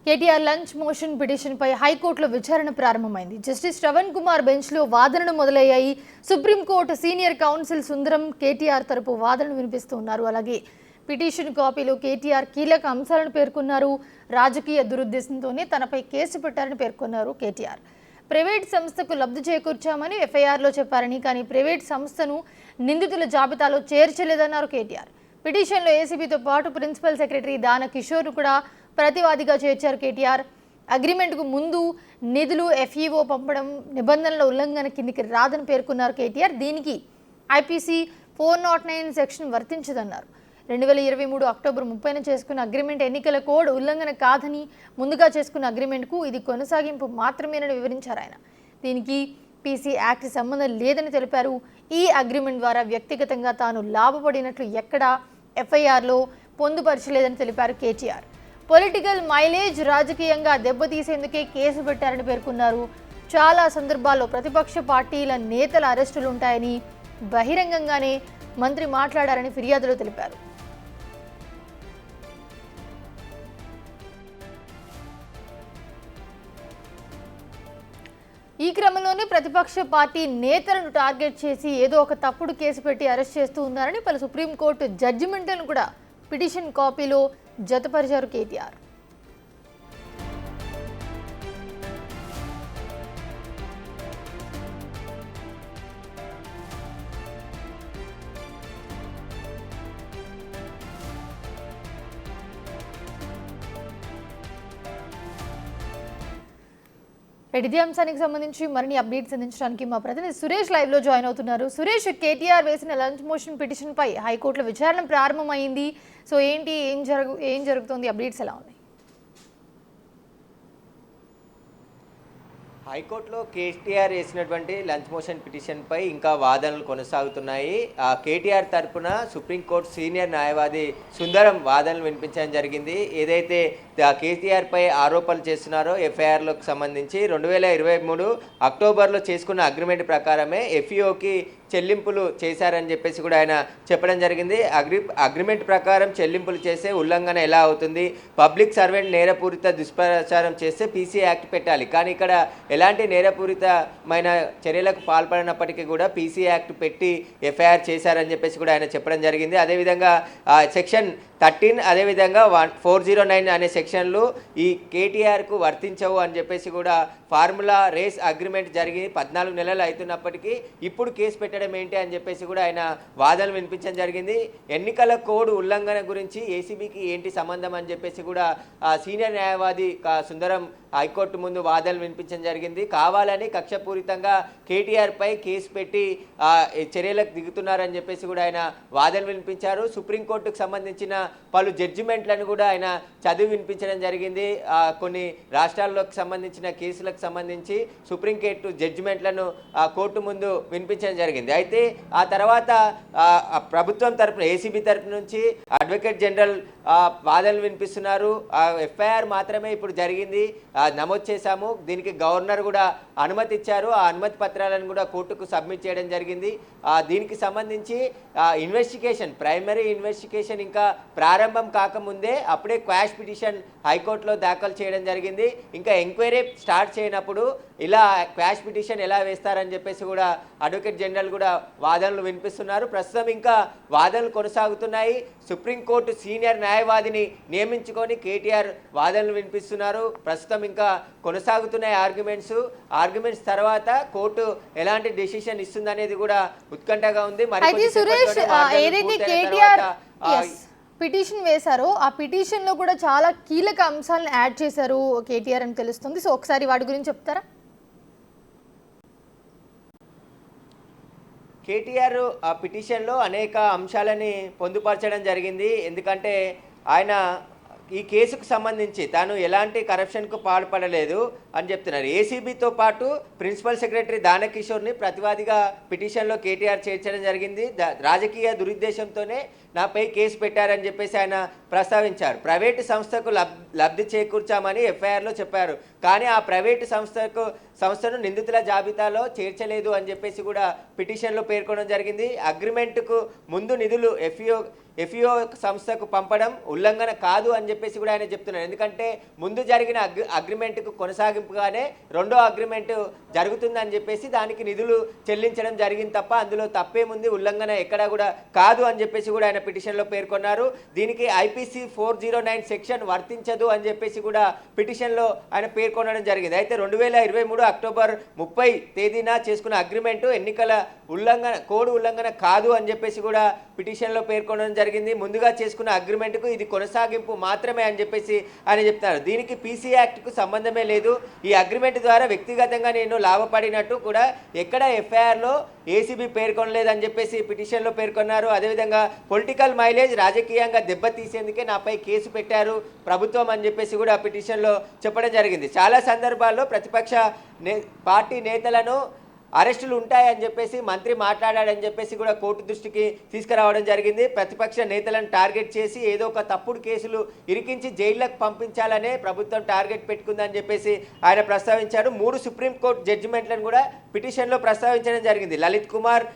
KTR lunch motion పిటిషన్పై హైకోర్టులో విచారణ ప్రారంభమైంది. జస్టిస్ శ్రవణ్ కుమార్ బెంచ్లో వాదనలు మొదలయ్యాయి. సుప్రీంకోర్టు సీనియర్ కౌన్సిల్ సుందరం కేటీఆర్ తరపు వాదనలు వినిపిస్తున్నారు. అలాగే పిటిషన్ కాపీలో కేటీఆర్ కీలక అంశాలను పేర్కొన్నారు. రాజకీయ దురుద్దేశంతోనే తనపై కేసు పెట్టారని పేర్కొన్నారు కేటీఆర్. ప్రైవేట్ సంస్థకు లబ్ధి చేకూర్చామని ఎఫ్ఐఆర్లో చెప్పారని, కానీ ప్రైవేట్ సంస్థను నిందితుల జాబితాలో చేర్చలేదన్నారు కేటీఆర్. పిటిషన్లో ఏసీబీతో పాటు ప్రిన్సిపల్ సెక్రటరీ దాన కిషోర్ను కూడా ప్రతివాదిగా చేర్చారు కేటీఆర్. అగ్రిమెంట్కు ముందు నిధులు ఎఫ్ఈఓ పంపడం నిబంధనల ఉల్లంఘన కిందికి రాదని పేర్కొన్నారు కేటీఆర్. దీనికి ఐపీసీ 409 సెక్షన్ వర్తించదన్నారు. 2023 అక్టోబర్ 30న చేసుకున్న అగ్రిమెంట్ ఎన్నికల కోడ్ ఉల్లంఘన కాదని, ముందుగా చేసుకున్న అగ్రిమెంట్కు ఇది కొనసాగింపు మాత్రమేనని వివరించారు ఆయన. దీనికి పీసీ యాక్ట్ సంబంధం లేదని తెలిపారు. ఈ అగ్రిమెంట్ ద్వారా వ్యక్తిగతంగా తాను లాభపడినట్లు ఎక్కడా ఎఫ్ఐఆర్లో పొందుపరచలేదని తెలిపారు కేటీఆర్. పొలిటికల్ మైలేజ్ రాజకీయంగా దెబ్బతీసేందుకే కేసు పెట్టారని పేర్కొన్నారు. చాలా సందర్భాల్లో ప్రతిపక్ష పార్టీల నేతల అరెస్టులు ఉంటాయని బహిరంగంగానే మంత్రి మాట్లాడారని ఫిర్యాదులో తెలిపారు. ఈ క్రమంలోనే ప్రతిపక్ష పార్టీ నేతలను టార్గెట్ చేసి ఏదో ఒక తప్పుడు కేసు పెట్టి అరెస్ట్ చేస్తూ ఉన్నారని పలు సుప్రీంకోర్టు జడ్జిమెంట్లను కూడా పిటిషన్ కాపీలో జతపరిచారు కేటీఆర్. ఇదే అంశానికి సంబంధించి మరిన్ని అప్డేట్స్ అందించడానికి మా ప్రతినిధి సురేష్ లైవ్ లో జాయిన్ అవుతున్నారు. సురేష్, కేటీఆర్ వేసిన లంచ్ మోషన్ పిటిషన్ పై హైకోర్టులో విచారణ ప్రారంభమైంది. సో ఏంటి, ఏం జరుగుతుంది, అప్డేట్స్ ఎలా ఉన్నాయి? హైకోర్టులో కేటీఆర్ వేసినటువంటి లంచ్ మోషన్ పిటిషన్పై ఇంకా వాదనలు కొనసాగుతున్నాయి. కేటీఆర్ తరపున సుప్రీంకోర్టు సీనియర్ న్యాయవాది సుందరం వాదనలు వినిపించడం జరిగింది. ఏదైతే కేటీఆర్పై ఆరోపణలు చేస్తున్నారో ఎఫ్ఐఆర్లకు సంబంధించి 2023 అక్టోబర్లో చేసుకున్న అగ్రిమెంట్ ప్రకారమే ఎఫ్ఈఓకి చెల్లింపులు చేశారని చెప్పేసి కూడా ఆయన చెప్పడం జరిగింది. అగ్రిమెంట్ ప్రకారం చెల్లింపులు చేసే ఉల్లంఘన ఎలా అవుతుంది? పబ్లిక్ సర్వెంట్ నేరపూరిత దుష్ప్రచారం చేస్తే పీసీ యాక్ట్ పెట్టాలి, కానీ ఇక్కడ ఎలాంటి నేరపూరితమైన చర్యలకు పాల్పడినప్పటికీ కూడా పీసీ యాక్ట్ పెట్టి ఎఫ్ఐఆర్ చేశారని చెప్పేసి కూడా ఆయన చెప్పడం జరిగింది. అదేవిధంగా సెక్షన్ 13 అదేవిధంగా 409 అనే సెక్షన్లు ఈ కేటీఆర్కు వర్తించవు అని చెప్పేసి కూడా ఫార్ములా రేస్ అగ్రిమెంట్ జరిగి 14 నెలలు అవుతున్నప్పటికీ ఇప్పుడు కేసు పెట్టడం ఏంటి అని చెప్పేసి కూడా ఆయన వాదనలు వినిపించడం జరిగింది. ఎన్నికల కోడ్ ఉల్లంఘన గురించి ఏసీబీకి ఏంటి సంబంధం అని చెప్పేసి కూడా సీనియర్ న్యాయవాది సుందరం హైకోర్టు ముందు వాదనలు వినిపించడం జరిగింది. కావాలని కక్షపూరితంగా కేటీఆర్పై కేసు పెట్టి చర్యలకు దిగుతున్నారని చెప్పేసి కూడా ఆయన వాదనలు వినిపించారు. సుప్రీంకోర్టుకు సంబంధించిన పలు జడ్జిమెంట్లను కూడా ఆయన చదివి వినిపించడం జరిగింది. కొన్ని రాష్ట్రాల్లోకి సంబంధించిన కేసులకు సంబంధించి సుప్రీంకోర్టు జడ్జిమెంట్లను కోర్టు ముందు వినిపించడం జరిగింది. అయితే ఆ తర్వాత ప్రభుత్వం తరపున ఏసీబీ తరపు నుంచి అడ్వకేట్ జనరల్ వాదనలు వినిపిస్తున్నారు. ఎఫ్ఐఆర్ మాత్రమే ఇప్పుడు జరిగింది, నమోదు చేశాము, దీనికి గవర్నర్ కూడా అనుమతి ఇచ్చారు, ఆ అనుమతి పత్రాలను కూడా కోర్టుకు సబ్మిట్ చేయడం జరిగింది. దీనికి సంబంధించి ఇన్వెస్టిగేషన్, ప్రైమరీ ఇన్వెస్టిగేషన్ ఇంకా ప్రారంభం కాకముందే అప్పుడే క్వాష్ పిటిషన్ హైకోర్టులో దాఖలు చేయడం జరిగింది. ఇంకా ఎంక్వైరీ స్టార్ట్ చేయనప్పుడు ఇలా క్వాష్ పిటిషన్ ఎలా వేస్తారని చెప్పేసి కూడా అడ్వకేట్ జనరల్ కూడా వాదనలు వినిపిస్తున్నారు. ప్రస్తుతం ఇంకా వాదనలు కొనసాగుతున్నాయి. సుప్రీంకోర్టు సీనియర్ న్యాయవాదిని నియమించుకొని కేటీఆర్ వాదనలు వినిపిస్తున్నారు. ప్రస్తుతం ఇంకా కొనసాగుతున్నాయి ఆర్గ్యుమెంట్స్ తర్వాత కోర్టు ఎలాంటి డెసిషన్ ఇస్తుందనేది కూడా ఉత్కంఠగా ఉంది. పిటిషన్ వేశారు, ఆ పిటిషన్ లో కూడా చాలా కీలక అంశాలను యాడ్ చేశారు కేటీఆర్ అని తెలుస్తుంది. సో ఒకసారి వాటి గురించి చెప్తారా? కేటీఆర్ ఆ పిటిషన్లో అనేక అంశాలని పొందుపరచడం జరిగింది. ఎందుకంటే ఆయన ఈ కేసుకు సంబంధించి తాను ఎలాంటి కరప్షన్కు పాల్పడలేదు అని చెప్తున్నారు. ఏసీబీతో పాటు ప్రిన్సిపల్ సెక్రటరీ దాన కిషోర్ని ప్రతివాదిగా పిటిషన్లో కేటీఆర్ చేర్చడం జరిగింది. రాజకీయ దురుద్దేశంతోనే నాపై కేసు పెట్టారని చెప్పేసి ఆయన ప్రస్తావించారు. ప్రైవేటు సంస్థకు లబ్ధి చేకూర్చామని ఎఫ్ఐఆర్లో చెప్పారు. కానీ ఆ ప్రైవేటు సంస్థను నిందితుల జాబితాలో చేర్చలేదు అని చెప్పేసి కూడా పిటిషన్లో పేర్కొనడం జరిగింది. అగ్రిమెంట్కు ముందు నిధులు ఎఫ్ఈఓ సంస్థకు పంపడం ఉల్లంఘన కాదు అని చెప్పేసి కూడా ఆయన చెప్తున్నారు. ఎందుకంటే ముందు జరిగిన అగ్రిమెంట్కు కొనసాగింపుగానే రెండో అగ్రిమెంట్ జరుగుతుందని చెప్పేసి దానికి నిధులు చెల్లించడం జరిగింది తప్ప అందులో తప్పేముంది, ఉల్లంఘన ఎక్కడా కూడా కాదు అని చెప్పేసి కూడా ఆయన పిటిషన్లో పేర్కొన్నారు. దీనికి ఐపీసీ 409 సెక్షన్ వర్తించదు అని చెప్పేసి కూడా పిటిషన్లో ఆయన పేర్కొనడం జరిగింది. అయితే 2023 అక్టోబర్ 30 తేదీన చేసుకున్న అగ్రిమెంటు ఎన్నికల కోడ్ ఉల్లంఘన కాదు అని చెప్పేసి కూడా పిటిషన్లో పేర్కొనడం జరిగింది. ముందుగా చేసుకున్న అగ్రిమెంట్కు ఇది కొనసాగింపు మాత్రమే అని చెప్పేసి ఆయన చెప్తున్నారు. దీనికి పీసీ యాక్ట్కు సంబంధమే లేదు. ఈ అగ్రిమెంట్ ద్వారా వ్యక్తిగతంగా నేను లాభపడినట్టు కూడా ఎక్కడ ఎఫ్ఐఆర్లో ఏసీబీ పేర్కొనలేదని చెప్పేసి పిటిషన్లో పేర్కొన్నారు. అదేవిధంగా పొలిటికల్ మైలేజ్ రాజకీయంగా దెబ్బతీసేందుకే నాపై కేసు పెట్టారు ప్రభుత్వం అని చెప్పేసి కూడా పిటిషన్లో చెప్పడం జరిగింది. చాలా సందర్భాల్లో ప్రతిపక్ష పార్టీ నేతలను అరెస్టులు ఉంటాయని చెప్పేసి మంత్రి మాట్లాడాడని చెప్పేసి కూడా కోర్టు దృష్టికి తీసుకురావడం జరిగింది. ప్రతిపక్ష నేతలను టార్గెట్ చేసి ఏదో ఒక తప్పుడు కేసులు ఇరికించి జైళ్లకు పంపించాలనే ప్రభుత్వం టార్గెట్ పెట్టుకుందని చెప్పేసి ఆయన ప్రస్తావించారు. 3 సుప్రీంకోర్టు జడ్జిమెంట్లను కూడా పిటిషన్లో ప్రస్తావించడం జరిగింది. Lalit Kumar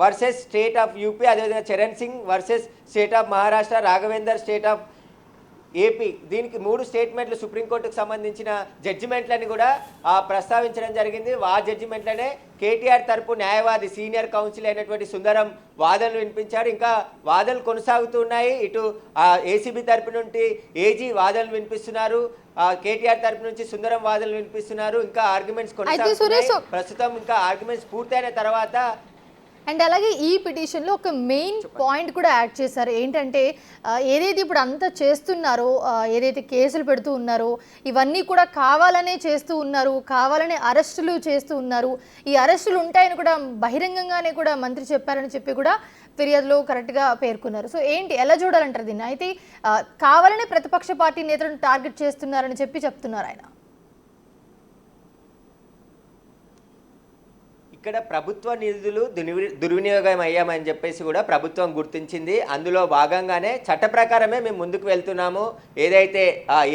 versus state of UP, అదేవిధంగా Charan Singh versus state of Maharashtra, Raghavender state of AP. దీనికి 3 స్టేట్మెంట్లు సుప్రీంకోర్టుకు సంబంధించిన జడ్జిమెంట్లని కూడా ప్రస్తావించడం జరిగింది. ఆ జడ్జిమెంట్లనే కేటీఆర్ తరపు న్యాయవాది సీనియర్ కౌన్సిల్ అయినటువంటి సుందరం వాదనలు వినిపించారు. ఇంకా వాదనలు కొనసాగుతున్నాయి. ఇటు ఏసీబీ తరపు నుండి ఏజీ వాదనలు వినిపిస్తున్నారు, కేటీఆర్ తరపు నుంచి సుందరం వాదనలు వినిపిస్తున్నారు. ఇంకా ఆర్గ్యుమెంట్స్ కొనసాగుతున్నాయి. ప్రస్తుతం ఇంకా ఆర్గ్యుమెంట్స్ పూర్తయిన తర్వాత అండ్ అలాగే ఈ పిటిషన్లో ఒక మెయిన్ పాయింట్ కూడా యాడ్ చేశారు. ఏంటంటే ఏదైతే ఇప్పుడు అంతా చేస్తున్నారో, ఏదైతే కేసులు పెడుతూ ఉన్నారో ఇవన్నీ కూడా కావాలనే చేస్తూ ఉన్నారు, కావాలనే అరెస్టులు చేస్తూ ఉన్నారు. ఈ అరెస్టులు ఉంటాయని కూడా బహిరంగంగానే కూడా మంత్రి చెప్పారని చెప్పి కూడా ఫిర్యాదులో కరెక్ట్గా పేర్కొన్నారు. సో ఏంటి, ఎలా చూడాలంటారు దీన్ని? అయితే కావాలనే ప్రతిపక్ష పార్టీ నేతలను టార్గెట్ చేస్తున్నారని చెప్తున్నారు ఆయన. ఇక్కడ ప్రభుత్వ నిధులు దుర్వినియోగం అయ్యామని చెప్పేసి కూడా ప్రభుత్వం గుర్తించింది. అందులో భాగంగానే చట్ట ప్రకారమే మేము ముందుకు వెళ్తున్నాము. ఏదైతే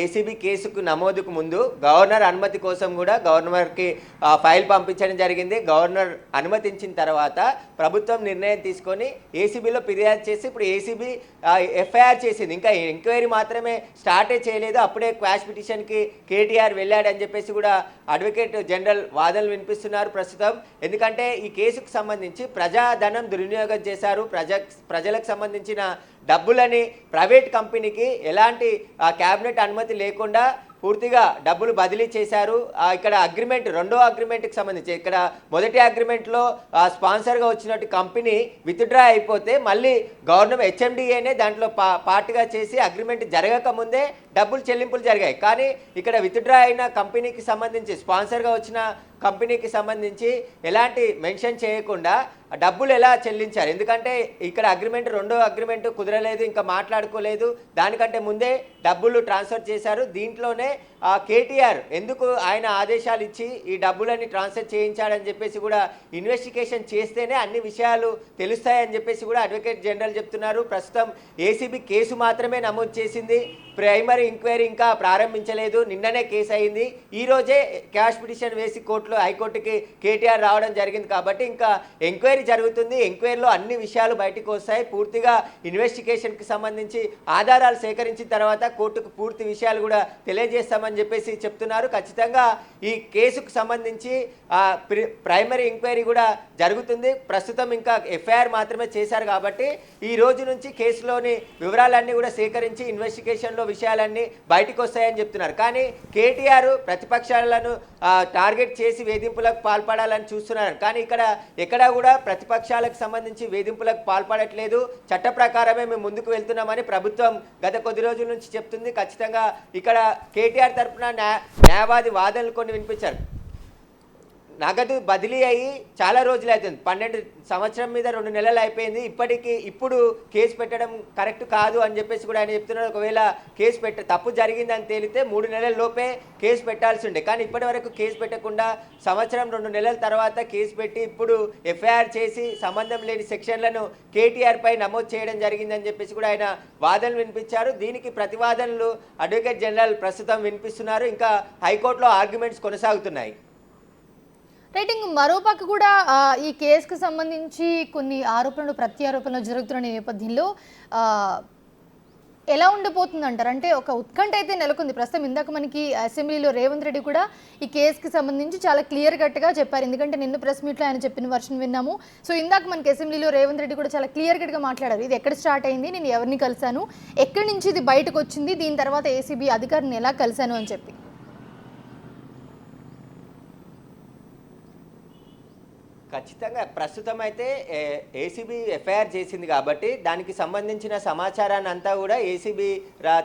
ఏసీబీ కేసుకు నమోదుకు ముందు గవర్నర్ అనుమతి కోసం కూడా గవర్నర్కి ఫైల్ పంపించడం జరిగింది. గవర్నర్ అనుమతించిన తర్వాత ప్రభుత్వం నిర్ణయం తీసుకొని ఏసీబీలో ఫిర్యాదు చేసి ఇప్పుడు ఏసీబీ ఎఫ్ఐఆర్ చేసింది. ఇంకా ఎంక్వైరీ మాత్రమే స్టార్టే చేయలేదు. అప్పుడే క్వాష్ పిటిషన్కి కేటీఆర్ వెళ్ళాడని చెప్పేసి కూడా అడ్వకేట్ జనరల్ వాదనలు వినిపిస్తున్నారు ప్రస్తుతం. ఎందుకంటే ఈ కేసుకు సంబంధించి ప్రజాధనం దుర్వినియోగం చేశారు, ప్రజలకు సంబంధించిన డబ్బులని ప్రైవేట్ కంపెనీకి ఎలాంటి క్యాబినెట్ అనుమతి లేకుండా పూర్తిగా డబ్బులు బదిలీ చేశారు. ఇక్కడ అగ్రిమెంట్, రెండో అగ్రిమెంట్కి సంబంధించి ఇక్కడ మొదటి అగ్రిమెంట్లో స్పాన్సర్గా వచ్చినట్టు కంపెనీ విత్డ్రా అయిపోతే మళ్ళీ గవర్నమెంట్ హెచ్ఎండిఏనే దాంట్లో పార్ట్గా చేసి అగ్రిమెంట్ జరగకముందే డబ్బులు చెల్లింపులు జరిగాయి. కానీ ఇక్కడ విత్డ్రా అయిన కంపెనీకి సంబంధించి, స్పాన్సర్గా వచ్చిన కంపెనీకి సంబంధించి ఎలాంటి మెన్షన్ చేయకుండా డబ్బులు ఎలా చెల్లించారు? ఎందుకంటే ఇక్కడ అగ్రిమెంట్, రెండో అగ్రిమెంట్ కుదరలేదు, ఇంకా మాట్లాడుకోలేదు, దానికంటే ముందే డబ్బులు ట్రాన్స్ఫర్ చేశారు. దీంట్లోనే కేటీఆర్ ఎందుకు ఆయన ఆదేశాలు ఇచ్చి ఈ డబ్బులని ట్రాన్స్ఫర్ చేయించాడని చెప్పేసి కూడా ఇన్వెస్టిగేషన్ చేస్తేనే అన్ని విషయాలు తెలుస్తాయని చెప్పేసి కూడా అడ్వకేట్ జనరల్ చెప్తున్నారు. ప్రస్తుతం ఏసీబీ కేసు మాత్రమే నమోదు చేసింది, ప్రైమరీ ఎంక్వైరీ ఇంకా ప్రారంభించలేదు. నిన్ననే కేసు అయింది. ఈరోజే క్యాష్ పిటిషన్ వేసి హైకోర్టుకి కేటీఆర్ రావడం జరిగింది. కాబట్టి ఇంకా ఎంక్వైరీ జరుగుతుంది. ఎంక్వైరీలో అన్ని విషయాలు బయటకు వస్తాయి. పూర్తిగా ఇన్వెస్టిగేషన్కి సంబంధించి ఆధారాలు సేకరించిన తర్వాత కోర్టుకు పూర్తి విషయాలు కూడా తెలియజేస్తామని చెప్పేసి చెప్తున్నారు. ఖచ్చితంగా ఈ కేసుకు సంబంధించి ప్రైమరీ ఎంక్వైరీ కూడా జరుగుతుంది. ప్రస్తుతం ఇంకా ఎఫ్ఐఆర్ మాత్రమే చేశారు కాబట్టి ఈ రోజు నుంచి కేసులోని వివరాలన్నీ కూడా సేకరించి ఇన్వెస్టిగేషన్లో విషయాలన్నీ బయటకు వస్తాయని చెప్తున్నారు. కానీ కేటీఆర్ ప్రతిపక్షాలను టార్గెట్ చేసి వేధింపులకు పాల్పడాలని చూస్తున్నారు. కానీ ఇక్కడ ఎక్కడా కూడా ప్రతిపక్షాలకు సంబంధించి వేధింపులకు పాల్పడట్లేదు. చట్ట ప్రకారమే మేము ముందుకు వెళ్తున్నామని ప్రభుత్వం గత కొద్ది రోజుల నుంచి చెప్తుంది. ఖచ్చితంగా ఇక్కడ కేటీఆర్ తరఫున న్యాయవాది వాదనలు కొన్ని వినిపించారు. నగదు బదిలీ అయ్యి చాలా రోజులు అవుతుంది. 12 సంవత్సరం మీద 2 నెలలు అయిపోయింది. ఇప్పుడు కేసు పెట్టడం కరెక్ట్ కాదు అని చెప్పేసి కూడా ఆయన చెప్తున్నారు. ఒకవేళ కేసు తప్పు జరిగిందని తేలితే 3 నెలల లోపే కేసు పెట్టాల్సి ఉండే, కానీ ఇప్పటి వరకు కేసు పెట్టకుండా సంవత్సరం 2 నెలల తర్వాత కేసు పెట్టి ఇప్పుడు ఎఫ్ఐఆర్ చేసి సంబంధం లేని సెక్షన్లను కేటీఆర్ పై నమోదు చేయడం జరిగిందని చెప్పేసి కూడా ఆయన వాదనలు వినిపించారు. దీనికి ప్రతివాదనలు అడ్వకేట్ జనరల్ ప్రస్తుతం వినిపిస్తున్నారు. ఇంకా హైకోర్టులో ఆర్గ్యుమెంట్స్ కొనసాగుతున్నాయి. రైటింగ్ మరోపక్క కూడా ఈ కేసుకు సంబంధించి కొన్ని ఆరోపణలు ప్రత్యారోపణలు జరుగుతున్న నేపథ్యంలో ఎలా ఉండిపోతుంది అంటారు? అంటే ఒక ఉత్కంఠ అయితే నెలకొంది ప్రస్తుతం. ఇందాక మనకి అసెంబ్లీలో రేవంత్ రెడ్డి కూడా ఈ కేసుకి సంబంధించి చాలా క్లియర్ కట్గా చెప్పారు. ఎందుకంటే నిన్న ప్రెస్ మీట్లో ఆయన చెప్పిన వర్షన్ విన్నాము. సో ఇందాక మనకి అసెంబ్లీలో రేవంత్ రెడ్డి కూడా చాలా క్లియర్ కట్గా మాట్లాడారు. ఇది ఎక్కడ స్టార్ట్ అయింది, నేను ఎవరిని కలిశాను, ఎక్కడి నుంచి ఇది బయటకు వచ్చింది, దీని తర్వాత ఏసీబీ అధికారిని ఎలా కలిశాను అని చెప్పి. ఖచ్చితంగా ప్రస్తుతం అయితే ఏసీబీ ఎఫ్ఐఆర్ చేసింది కాబట్టి దానికి సంబంధించిన సమాచారాన్ని అంతా కూడా ఏసీబీ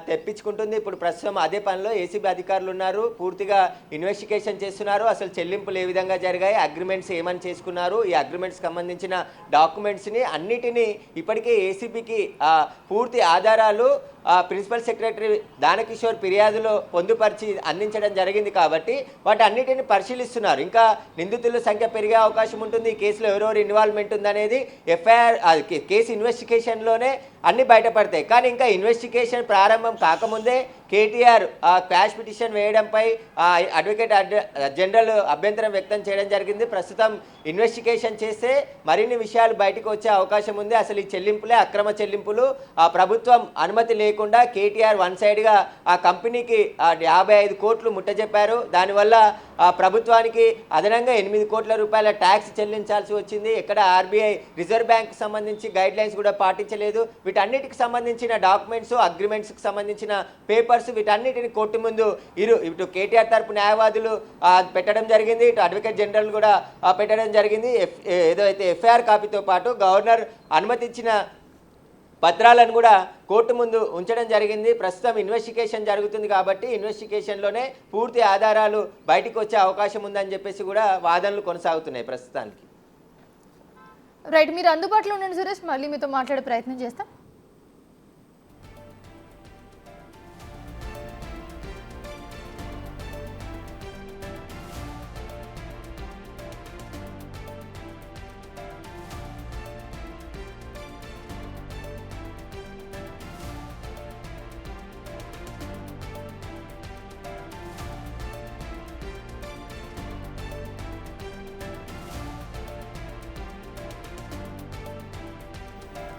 తెప్పించుకుంటుంది. ఇప్పుడు ప్రస్తుతం అదే పనిలో ఏసీబీ అధికారులు ఉన్నారు, పూర్తిగా ఇన్వెస్టిగేషన్ చేస్తున్నారు. అసలు చెల్లింపులు ఏ విధంగా జరిగాయి, అగ్రిమెంట్స్ ఏమని చేసుకున్నారు, ఈ అగ్రిమెంట్స్కి సంబంధించిన డాక్యుమెంట్స్ని అన్నిటినీ ఇప్పటికే ఏసీబీకి పూర్తి ఆధారాలు ప్రిన్సిపల్ సెక్రటరీ దానకిషోర్ ఫిర్యాదులో పొందుపరిచి అందించడం జరిగింది కాబట్టి వాటి అన్నిటిని పరిశీలిస్తున్నారు. ఇంకా నిందితుల సంఖ్య పెరిగే అవకాశం ఉంటుంది. ఈ కేసులో ఎవరెవరు ఇన్వాల్వ్మెంట్ ఉందనేది ఎఫ్ఐఆర్ కేసు ఇన్వెస్టిగేషన్లోనే అన్ని బయటపడతాయి. కానీ ఇంకా ఇన్వెస్టిగేషన్ ప్రారంభం కాకముందే కేటీఆర్ క్వాష్ పిటిషన్ వేయడంపై అడ్వకేట్ జనరల్ అభ్యంతరం వ్యక్తం చేయడం జరిగింది. ప్రస్తుతం ఇన్వెస్టిగేషన్ చేస్తే మరిన్ని విషయాలు బయటకు వచ్చే అవకాశం ఉంది. అసలు ఈ చెల్లింపులే అక్రమ చెల్లింపులు, ప్రభుత్వం అనుమతి లేకుండా కేటీఆర్ వన్ సైడ్గా ఆ కంపెనీకి 55 కోట్లు ముట్టజెప్పారు. దానివల్ల ప్రభుత్వానికి అదనంగా 8 కోట్ల రూపాయల ట్యాక్స్ చెల్లించాల్సి వచ్చింది. ఇక్కడ ఆర్బీఐ రిజర్వ్ బ్యాంక్ సంబంధించి గైడ్ లైన్స్ కూడా పాటించలేదు. వీటన్నిటికి సంబంధించిన డాక్యుమెంట్స్, అగ్రిమెంట్స్కి సంబంధించిన పేపర్స్, వీటన్నిటిని కోర్టు ముందు ఇటు కేటీఆర్ తరపు న్యాయవాదులు పెట్టడం జరిగింది, ఇటు అడ్వకేట్ జనరల్ కూడా పెట్టడం జరిగింది. ఏదైతే ఎఫ్ఐఆర్ కాపీతో పాటు గవర్నర్ అనుమతించిన పత్రాలను కూడా కోర్టు ముందు ఉంచడం జరిగింది. ప్రస్తుతం ఇన్వెస్టిగేషన్ జరుగుతుంది కాబట్టి ఇన్వెస్టిగేషన్లోనే పూర్తి ఆధారాలు బయటకు వచ్చే అవకాశం ఉందని చెప్పేసి కూడా వాదనలు కొనసాగుతున్నాయి ప్రస్తుతానికి. రైట్, మీరు అందుబాటులో ఉండండి సురేష్, మళ్ళీ మీతో మాట్లాడే ప్రయత్నం చేస్తాం.